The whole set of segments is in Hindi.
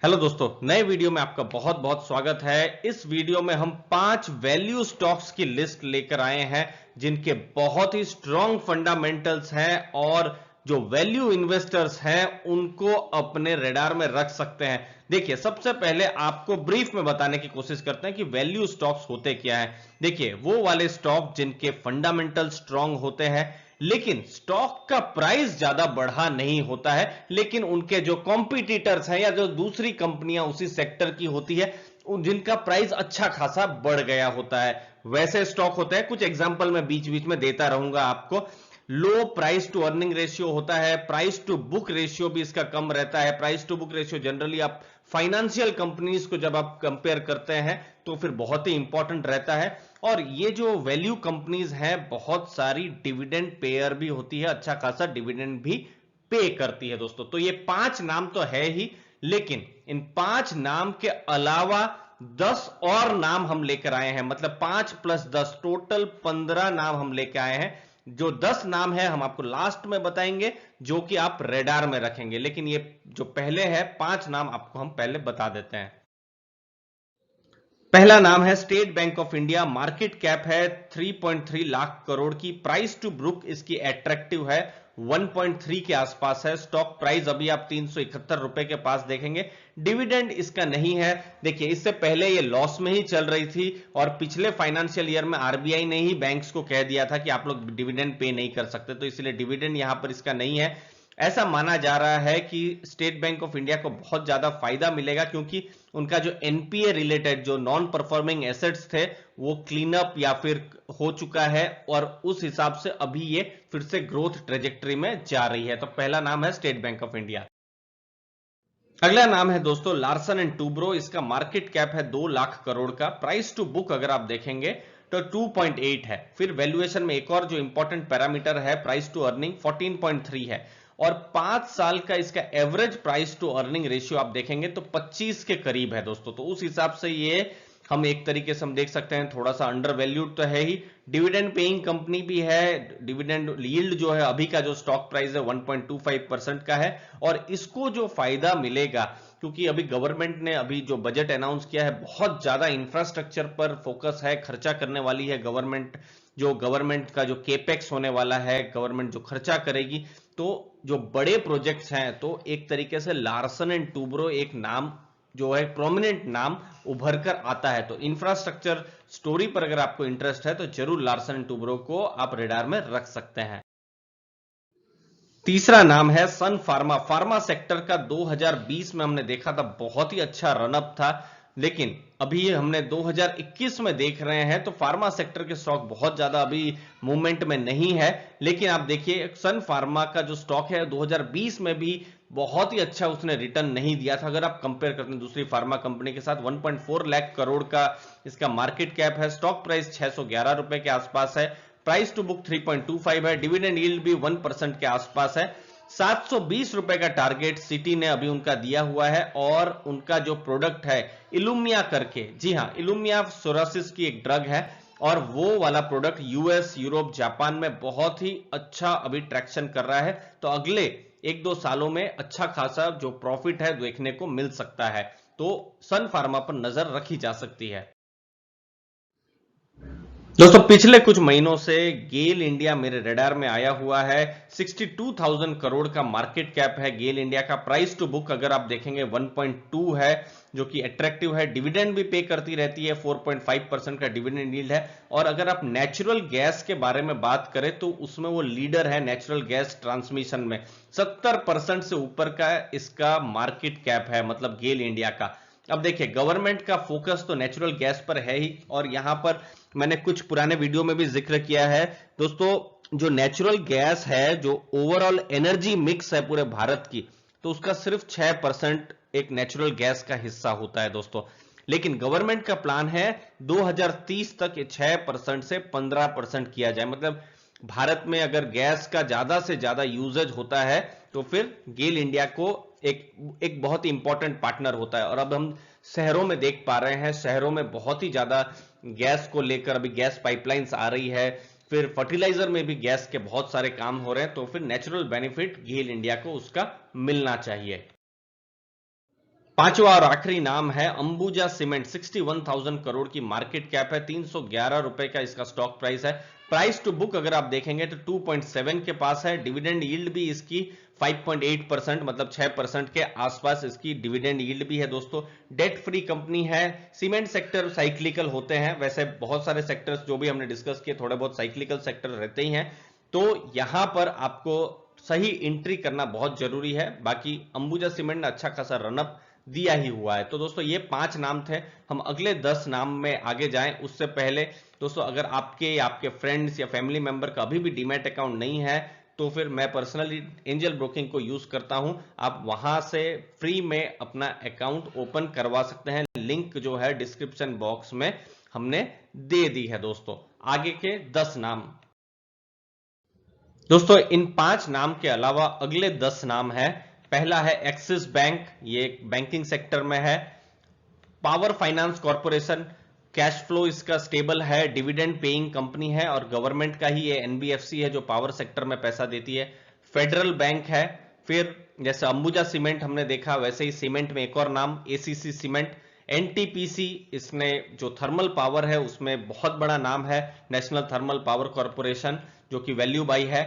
हेलो दोस्तों, नए वीडियो में आपका बहुत बहुत स्वागत है। इस वीडियो में हम 5 वैल्यू स्टॉक्स की लिस्ट लेकर आए हैं जिनके बहुत ही स्ट्रॉन्ग फंडामेंटल्स हैं और जो वैल्यू इन्वेस्टर्स हैं उनको अपने रडार में रख सकते हैं। देखिए, सबसे पहले आपको ब्रीफ में बताने की कोशिश करते हैं कि वैल्यू स्टॉक्स होते क्या है। देखिए, वो वाले स्टॉक जिनके फंडामेंटल स्ट्रॉन्ग होते हैं लेकिन स्टॉक का प्राइस ज्यादा बढ़ा नहीं होता है, लेकिन उनके जो कॉम्पिटिटर्स हैं या जो दूसरी कंपनियां उसी सेक्टर की होती है जिनका प्राइस अच्छा खासा बढ़ गया होता है, वैसे स्टॉक होते हैं। कुछ एग्जांपल मैं बीच बीच में देता रहूंगा आपको। Low price to earning ratio होता है, प्राइस टू बुक रेशियो भी इसका कम रहता है। Price to book ratio generally आप फाइनेंशियल कंपनीज को जब आप कंपेयर करते हैं तो फिर बहुत ही इंपॉर्टेंट रहता है। और ये जो वैल्यू कंपनीज हैं बहुत सारी डिविडेंड पेयर भी होती है, अच्छा खासा डिविडेंड भी पे करती है दोस्तों। तो ये 5 नाम तो है ही, लेकिन इन 5 नाम के अलावा 10 और नाम हम लेकर आए हैं। मतलब 5 + 10 टोटल 15 नाम हम लेकर आए हैं। जो 10 नाम है हम आपको लास्ट में बताएंगे, जो कि आप रेडार में रखेंगे। लेकिन ये जो पहले है 5 नाम आपको हम पहले बता देते हैं। पहला नाम है state bank of India. Market cap है 3.3 लाख करोड़ की। प्राइस टू बुक इसकी एट्रैक्टिव है 1.3 के आसपास है। स्टॉक प्राइस अभी आप 371 रुपए के पास देखेंगे। डिविडेंड इसका नहीं है। देखिए, इससे पहले ये लॉस में ही चल रही थी और पिछले फाइनेंशियल ईयर में आरबीआई ने ही बैंक्स को कह दिया था कि आप लोग डिविडेंड पे नहीं कर सकते, तो इसलिए डिविडेंड यहां पर इसका नहीं है। ऐसा माना जा रहा है कि स्टेट बैंक ऑफ इंडिया को बहुत ज्यादा फायदा मिलेगा क्योंकि उनका जो एनपीए रिलेटेड जो नॉन परफॉर्मिंग एसेट्स थे वो क्लीन अप या फिर हो चुका है और उस हिसाब से अभी ये फिर से ग्रोथ ट्रेजेक्टरी में जा रही है। तो पहला नाम है स्टेट बैंक ऑफ इंडिया। अगला नाम है दोस्तों लार्सन एंड टूब्रो। इसका मार्केट कैप है 2 लाख करोड़ का। प्राइस टू बुक अगर आप देखेंगे तो 2.8 है। फिर वैल्यूएशन में एक और जो इंपॉर्टेंट पैरामीटर है प्राइस टू अर्निंग 14.3 है और 5 साल का इसका average price to earning ratio आप देखेंगे तो 25 के करीब है दोस्तों। तो उस हिसाब से ये हम एक तरीके से हम देख सकते हैं थोड़ा सा अंडर वैल्यूड तो है ही। डिविडेंड पेइंग कंपनी भी है। डिविडेंड यील्ड जो है अभी का जो स्टॉक प्राइस है 1.25% का है और इसको जो फायदा मिलेगा क्योंकि अभी गवर्नमेंट ने अभी जो बजट अनाउंस किया है बहुत ज्यादा इंफ्रास्ट्रक्चर पर फोकस है, खर्चा करने वाली है गवर्नमेंट। जो गवर्नमेंट का जो केपेक्स होने वाला है, गवर्नमेंट जो खर्चा करेगी, तो जो बड़े प्रोजेक्ट्स हैं तो एक तरीके से लार्सन एंड टूब्रो एक नाम जो है प्रोमिनेंट नाम उभर कर आता है। तो इंफ्रास्ट्रक्चर स्टोरी पर अगर आपको इंटरेस्ट है तो जरूर लार्सन एंड टूब्रो को आप रेडार में रख सकते हैं। तीसरा नाम है सन फार्मा। फार्मा सेक्टर का 2020 में हमने देखा था बहुत ही अच्छा रनअप था, लेकिन अभी हमने 2021 में देख रहे हैं तो फार्मा सेक्टर के स्टॉक बहुत ज्यादा अभी मूवमेंट में नहीं है। लेकिन आप देखिए सन फार्मा का जो स्टॉक है 2020 में भी बहुत ही अच्छा उसने रिटर्न नहीं दिया था। अगर आप कंपेयर करते हैं दूसरी फार्मा कंपनी के साथ, 1.4 लाख करोड़ का इसका मार्केट कैप है। स्टॉक प्राइस 611 रुपए के आसपास है। प्राइस टू बुक 3.25 है। डिविडेंड यील्ड भी 1% के आसपास है। 720 रुपए का टारगेट सिटी ने अभी उनका दिया हुआ है और उनका जो प्रोडक्ट है इलुमिया करके, जी हां, इलुमिया सोरासिस की एक ड्रग है और वो वाला प्रोडक्ट यूएस, यूरोप, जापान में बहुत ही अच्छा अभी ट्रैक्शन कर रहा है। तो अगले 1-2 सालों में अच्छा खासा जो प्रॉफिट है देखने को मिल सकता है। तो सन फार्मा पर नजर रखी जा सकती है। दोस्तों, पिछले कुछ महीनों से गेल इंडिया मेरे रडार में आया हुआ है। 62,000 करोड़ का मार्केट कैप है गेल इंडिया का। प्राइस टू बुक अगर आप देखेंगे 1.2 है, जो कि अट्रैक्टिव है। डिविडेंड भी पे करती रहती है, 4.5% का डिविडेंड यील्ड है। और अगर आप नेचुरल गैस के बारे में बात करें तो उसमें वो लीडर है नेचुरल गैस ट्रांसमिशन में। 70% से ऊपर का इसका मार्केट कैप है, मतलब गेल इंडिया का। अब देखिए, गवर्नमेंट का फोकस तो नेचुरल गैस पर है ही और यहां पर मैंने कुछ पुराने वीडियो में भी जिक्र किया है दोस्तों। जो नेचुरल गैस है, जो ओवरऑल एनर्जी मिक्स है पूरे भारत की, तो उसका सिर्फ 6% एक नेचुरल गैस का हिस्सा होता है दोस्तों। लेकिन गवर्नमेंट का प्लान है 2030 तक 6% से 15% किया जाए। मतलब भारत में अगर गैस का ज्यादा से ज्यादा यूजेज होता है तो फिर गेल इंडिया को एक एक बहुत ही इंपॉर्टेंट पार्टनर होता है। और अब हम शहरों में देख पा रहे हैं, शहरों में बहुत ही ज्यादा गैस को लेकर अभी गैस पाइपलाइंस आ रही है। फिर फर्टिलाइजर में भी गैस के बहुत सारे काम हो रहे हैं, तो फिर नेचुरल बेनिफिट गेल इंडिया को उसका मिलना चाहिए। पांचवा और आखिरी नाम है अंबुजा सीमेंट। 61,000 करोड़ की मार्केट कैप है, 311 रुपए का इसका स्टॉक प्राइस है। प्राइस टू बुक अगर आप देखेंगे तो 2.7 के पास है। डिविडेंड यील्ड भी इसकी 5.8%, मतलब 6% के आसपास इसकी डिविडेंड यील्ड भी है दोस्तों। डेट फ्री कंपनी है। सीमेंट सेक्टर साइक्लिकल होते हैं, वैसे बहुत सारे सेक्टर्स जो भी हमने डिस्कस किए थोड़े बहुत साइक्लिकल सेक्टर रहते ही हैं, तो यहां पर आपको सही एंट्री करना बहुत जरूरी है। बाकी अंबुजा सीमेंट ने अच्छा खासा रनअप दिया ही हुआ है। तो दोस्तों ये 5 नाम थे। हम अगले 10 नाम में आगे जाएं उससे पहले दोस्तों, अगर आपके या आपके फ्रेंड्स या फैमिली मेंबर का अभी भी डीमैट अकाउंट नहीं है तो फिर मैं पर्सनली एंजल ब्रोकिंग को यूज करता हूं। आप वहां से फ्री में अपना अकाउंट ओपन करवा सकते हैं। लिंक जो है डिस्क्रिप्शन बॉक्स में हमने दे दी है दोस्तों। आगे के 10 नाम दोस्तों, इन 5 नाम के अलावा अगले 10 नाम है। पहला है एक्सिस बैंक, ये बैंकिंग सेक्टर में है। Power finance corporation, cash flow इसका स्टेबल है, डिविडेंड पेइंग कंपनी है और गवर्नमेंट का ही ये एनबीएफसी है जो पावर सेक्टर में पैसा देती है। फेडरल बैंक है। फिर जैसे अंबुजा सीमेंट हमने देखा, वैसे ही सीमेंट में एक और नाम एसीसी सीमेंट। एनटीपीसी, इसने जो थर्मल पावर है उसमें बहुत बड़ा नाम है, नेशनल थर्मल पावर कॉर्पोरेशन, जो कि वैल्यू बाई है,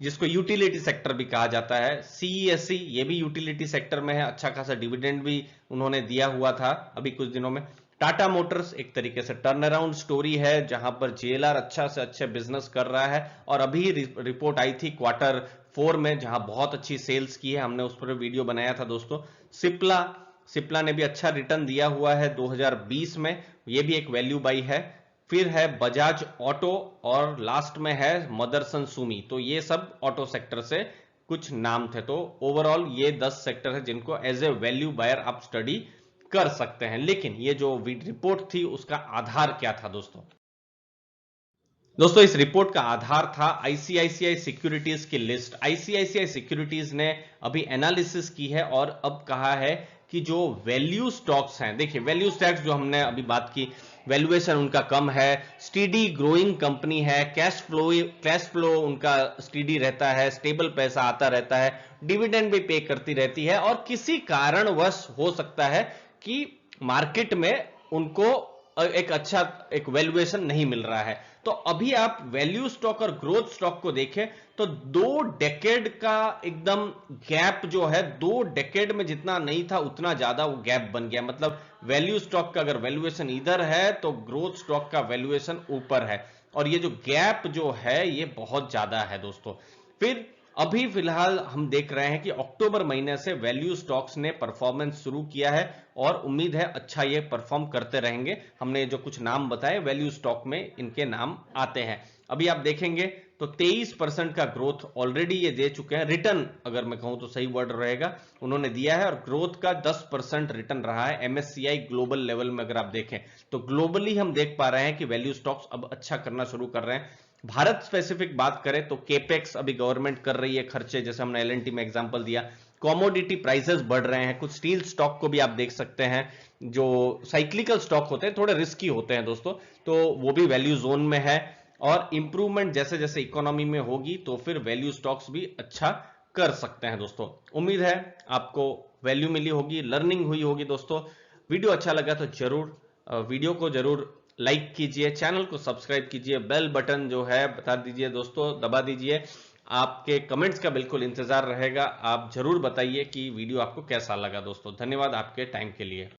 जिसको यूटिलिटी सेक्टर भी कहा जाता है। सीईएससी, ये भी यूटिलिटी सेक्टर में है, अच्छा खासा डिविडेंड भी उन्होंने दिया हुआ था अभी कुछ दिनों में। टाटा मोटर्स एक तरीके से टर्न अराउंड स्टोरी है, जहां पर जेएलआर अच्छा से अच्छे बिजनेस कर रहा है और अभी रिपोर्ट आई थी Q4 में जहां बहुत अच्छी सेल्स की है, हमने उस पर वीडियो बनाया था दोस्तों। सिप्ला ने भी अच्छा रिटर्न दिया हुआ है 2020 में, ये भी एक वैल्यू बाई है। फिर है बजाज ऑटो और लास्ट में है मदरसन सुमी। तो ये सब ऑटो सेक्टर से कुछ नाम थे। तो ओवरऑल ये 10 सेक्टर है जिनको एज ए वैल्यू बायर आप स्टडी कर सकते हैं। लेकिन ये जो रिपोर्ट थी उसका आधार क्या था दोस्तों, इस रिपोर्ट का आधार था आईसीआईसीआई सिक्योरिटीज की लिस्ट। आईसीआईसीआई सिक्योरिटीज ने अभी एनालिसिस की है और अब कहा है कि जो वैल्यू स्टॉक्स हैं, देखिए वैल्यू स्टॉक्स जो हमने अभी बात की, वैल्यूएशन उनका कम है, स्टीडी ग्रोइंग कंपनी है, कैश फ्लो उनका स्टीडी रहता है, स्टेबल पैसा आता रहता है, डिविडेंड भी पे करती रहती है और किसी कारणवश हो सकता है कि मार्केट में उनको एक अच्छा एक वैल्यूएशन नहीं मिल रहा है। तो अभी आप वैल्यू स्टॉक और ग्रोथ स्टॉक को देखें तो 2 डेकेड का एकदम गैप जो है, 2 डेकेड में जितना नहीं था उतना ज्यादा वो गैप बन गया। मतलब वैल्यू स्टॉक का अगर वैल्यूएशन इधर है तो ग्रोथ स्टॉक का वैल्यूएशन ऊपर है और ये जो गैप जो है ये बहुत ज्यादा है दोस्तों। फिर अभी फिलहाल हम देख रहे हैं कि अक्टूबर महीने से वैल्यू स्टॉक्स ने परफॉर्मेंस शुरू किया है और उम्मीद है अच्छा ये परफॉर्म करते रहेंगे। हमने जो कुछ नाम बताए वैल्यू स्टॉक में इनके नाम आते हैं। अभी आप देखेंगे तो 23% का ग्रोथ ऑलरेडी ये दे चुके हैं। रिटर्न अगर मैं कहूं तो सही वर्ड रहेगा, उन्होंने दिया है और ग्रोथ का 10% रिटर्न रहा है एमएससीआई ग्लोबल लेवल में। अगर आप देखें तो ग्लोबली हम देख पा रहे हैं कि वैल्यू स्टॉक्स अब अच्छा करना शुरू कर रहे हैं। भारत स्पेसिफिक बात करें तो केपेक्स अभी गवर्नमेंट कर रही है खर्चे, जैसे हमने एलएनटी में एग्जांपल दिया। कॉमोडिटी प्राइसेस बढ़ रहे हैं, कुछ स्टील स्टॉक को भी आप देख सकते हैं, जो साइक्लिकल स्टॉक होते हैं थोड़े रिस्की होते हैं दोस्तों, तो वो भी वैल्यू जोन में है। और इंप्रूवमेंट जैसे जैसे इकोनॉमी में होगी तो फिर वैल्यू स्टॉक्स भी अच्छा कर सकते हैं दोस्तों। उम्मीद है आपको वैल्यू मिली होगी, लर्निंग हुई होगी दोस्तों। वीडियो अच्छा लगा तो जरूर वीडियो को जरूर लाइक कीजिए, चैनल को सब्सक्राइब कीजिए, बेल बटन जो है बता दीजिए दोस्तों, दबा दीजिए। आपके कमेंट्स का बिल्कुल इंतजार रहेगा, आप जरूर बताइए कि वीडियो आपको कैसा लगा दोस्तों। धन्यवाद आपके टाइम के लिए।